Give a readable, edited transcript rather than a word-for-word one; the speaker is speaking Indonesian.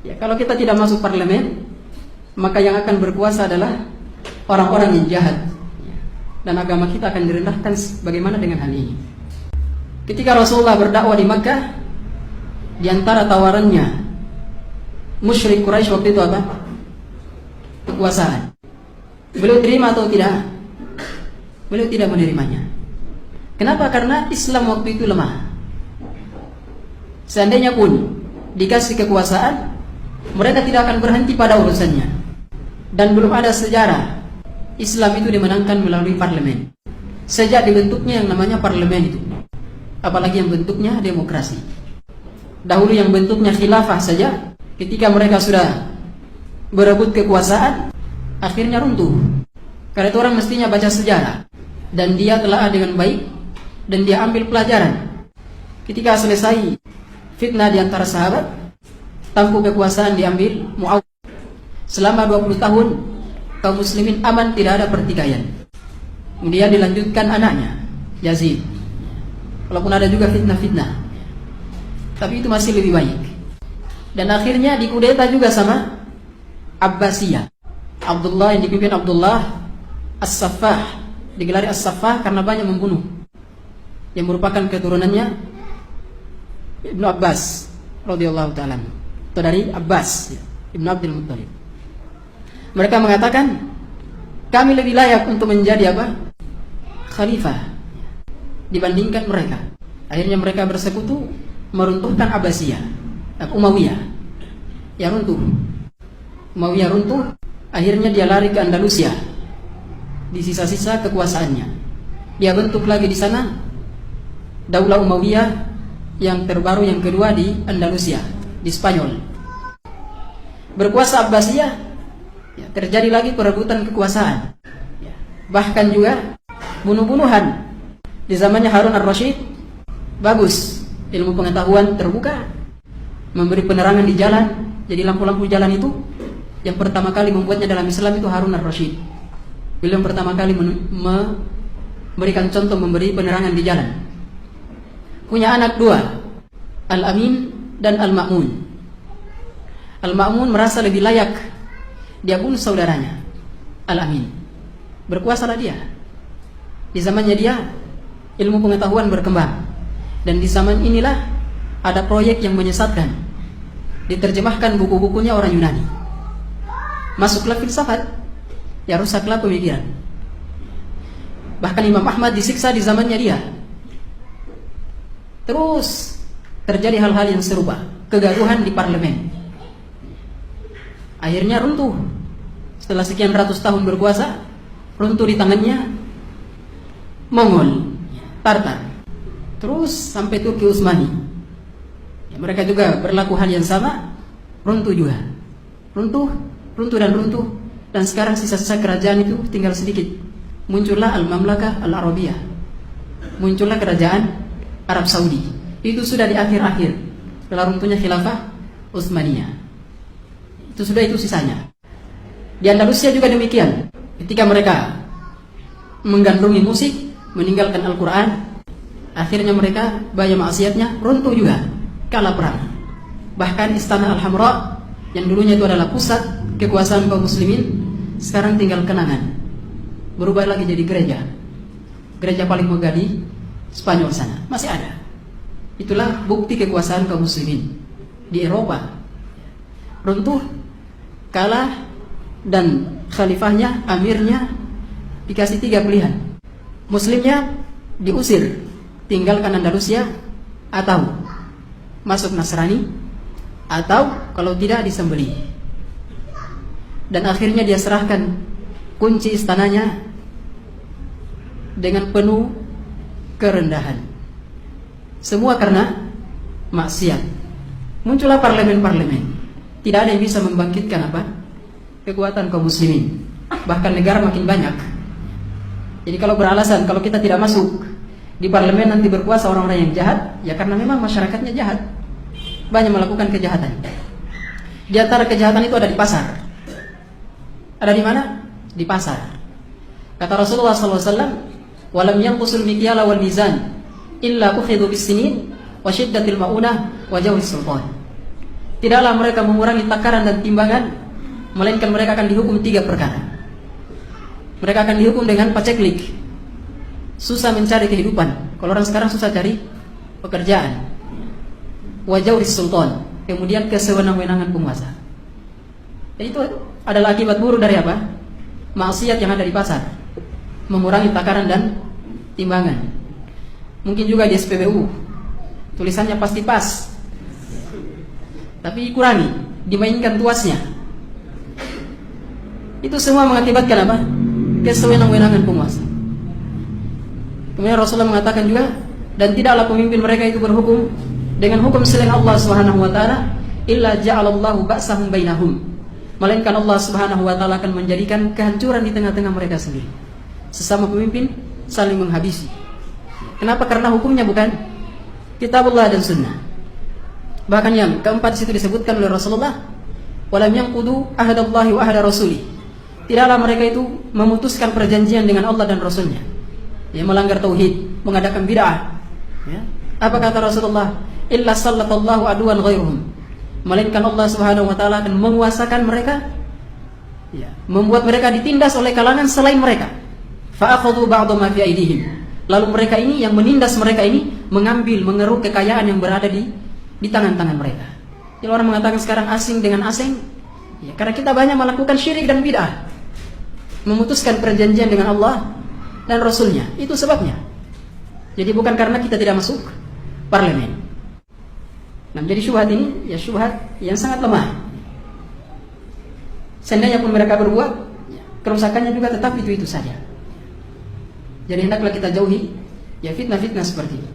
Ya, kalau kita tidak masuk parlemen, maka yang akan berkuasa adalah orang-orang yang jahat. Dan agama kita akan direndahkan. Bagaimana dengan hal ini? Ketika Rasulullah berdakwah di Makkah, di antara tawarannya musyrik Quraisy waktu itu apa? Kekuasaan. Beliau terima atau tidak? Beliau tidak menerimanya. Kenapa? Karena Islam waktu itu lemah. Seandainya pun dikasih kekuasaan, mereka tidak akan berhenti pada urusannya. Dan belum ada sejarah Islam itu dimenangkan melalui parlemen. Sejak dibentuknya yang namanya parlemen itu, apalagi yang bentuknya demokrasi. Dahulu yang bentuknya khilafah saja, ketika mereka sudah berebut kekuasaan, akhirnya runtuh. Karena itu orang mestinya baca sejarah, dan dia telah dengan baik, dan dia ambil pelajaran. Ketika selesai fitnah di antara sahabat, tampuk kekuasaan diambil Muawiyah. Selama 20 tahun kaum muslimin aman, tidak ada pertikaian. Kemudian dilanjutkan anaknya Yazid. Walaupun ada juga fitnah-fitnah, tapi itu masih lebih baik. Dan akhirnya dikudeta juga sama Abbasiyah. Abdullah yang dipimpin Abdullah As-Saffah, digelari As-Saffah karena banyak membunuh, yang merupakan keturunannya Ibnu Abbas radhiyallahu ta'ala, atau dari Abbas Ibnu Abdul Muttalib. Mereka mengatakan kami lebih layak untuk menjadi apa? Khalifah dibandingkan mereka. Akhirnya mereka bersekutu meruntuhkan Abbasiyah, Umayyah. Ya runtuh. Umayyah runtuh, akhirnya dia lari ke Andalusia. Di sisa-sisa kekuasaannya, dia bentuk lagi di sana Daulah Umayyah yang terbaru, yang kedua di Andalusia, di Spanyol. Berkuasa Abbasiyah, ya, terjadi lagi perebutan kekuasaan, ya, bahkan juga bunuh-bunuhan. Di zamannya Harun ar-Rasyid, bagus, ilmu pengetahuan terbuka, memberi penerangan di jalan. Jadi lampu-lampu jalan itu yang pertama kali membuatnya dalam Islam itu Harun ar-Rasyid. Beliau pertama kali memberikan contoh, memberi penerangan di jalan. Punya anak dua, Al-Amin dan Al-Ma'mun. Al-Ma'mun merasa lebih layak, dia bunuh saudaranya Al-Amin. Berkuasalah dia. Di zamannya dia ilmu pengetahuan berkembang, dan di zaman inilah ada proyek yang menyesatkan. Diterjemahkan buku-bukunya orang Yunani, masuklah filsafat, ya rusaklah pemikiran. Bahkan Imam Ahmad disiksa di zamannya dia. Terus terjadi hal-hal yang serupa, kegaduhan di parlemen. Akhirnya runtuh. Setelah sekian ratus tahun berkuasa, runtuh di tangannya Mongol, Tartar. Terus sampai Turki Utsmani, ya, mereka juga berlaku hal yang sama, runtuh juga. Runtuh dan runtuh. Dan sekarang sisa-sisa kerajaan itu tinggal sedikit. Muncullah Al-Mamlakah Al-Arabiyah, muncullah kerajaan Arab Saudi. Itu sudah di akhir-akhir setelah runtuhnya Khilafah Utsmaniyah. Itu sudah, itu sisanya. Di Andalusia juga demikian. Ketika mereka menggandrungi musik, meninggalkan Al-Quran, akhirnya mereka banyak maksiatnya, runtuh juga, kalah perang. Bahkan Istana Al-Hamra yang dulunya itu adalah pusat kekuasaan kaum muslimin, sekarang tinggal kenangan, berubah lagi jadi gereja. Gereja paling megah di Spanyol sana masih ada. Itulah bukti kekuasaan kaum muslimin di Eropa. Runtuh, kalah, dan khalifahnya, amirnya dikasih 3 pilihan. Muslimnya diusir, tinggalkan Andalusia, atau masuk Nasrani, atau kalau tidak disembelih. Dan akhirnya dia serahkan kunci istananya dengan penuh kerendahan. Semua karena maksiat. Muncullah parlemen-parlemen. Tidak ada yang bisa membangkitkan apa? Kekuatan kaum muslimin. Bahkan negara makin banyak. Jadi kalau beralasan kalau kita tidak masuk di parlemen nanti berkuasa orang-orang yang jahat, ya karena memang masyarakatnya jahat, banyak melakukan kejahatan. Di antara kejahatan itu ada di pasar. Ada di mana? Di pasar. Kata Rasulullah SAW, "Walam yanqusul mikyala wal mizan illa ukhidhu bis-sinin wa shiddatil ma'unah wa jawris sultan." tidaklah mereka mengurangi takaran dan timbangan, melainkan mereka akan dihukum 3 perkara. Mereka akan dihukum dengan paceklik, susah mencari kehidupan. Kalau orang sekarang susah cari pekerjaan. Wajauris sultan, kemudian kesewenang-wenangan penguasa. Itu adalah akibat buruk dari apa? Maksiat yang ada di pasar, mengurangi takaran dan timbangan. Mungkin juga di SPBU tulisannya pasti pas, tapi kurangi, dimainkan tuasnya. Itu semua mengakibatkan apa? Kesewenang-wenangan penguasa. Kemudian Rasulullah mengatakan juga, dan tidaklah pemimpin mereka itu berhukum dengan hukum selain Allah Subhanahu wa taala, illa ja'alallahu ba'sahum bainahum, melainkan Allah Subhanahu wa taala akan menjadikan kehancuran di tengah-tengah mereka sendiri. Sesama pemimpin saling menghabisi. Kenapa? Karena hukumnya bukan kitabullah dan sunnah. Bahkan yang keempat situ disebutkan oleh Rasulullah, walam yanqudu ahdallahi wa ahda rasuli, tidaklah mereka itu memutuskan perjanjian dengan Allah dan Rasulnya. Ya, melanggar tauhid, mengadakan bid'ah. Ya. Apa kata Rasulullah? Illa sallatallahu aduan ghairuhum, melainkan Allah Subhanahu wa taala akan menguasakan mereka, ya, membuat mereka ditindas oleh kalangan selain mereka. Fa akhadhu ba'd ma fi aydihim, lalu mereka ini yang menindas mereka ini mengambil, mengeruk kekayaan yang berada di tangan-tangan mereka. Jadi orang mengatakan sekarang asing dengan asing, ya, karena kita banyak melakukan syirik dan bid'ah, memutuskan perjanjian dengan Allah dan Rasulnya. Itu sebabnya. Jadi bukan karena kita tidak masuk parlemen. Nah, jadi syubhat ini ya syubhat yang sangat lemah. Seandainya pun mereka berbuat, ya, kerusakannya juga tetap itu saja. Jadi hendaklah kita jauhi ya fitnah-fitnah seperti ini.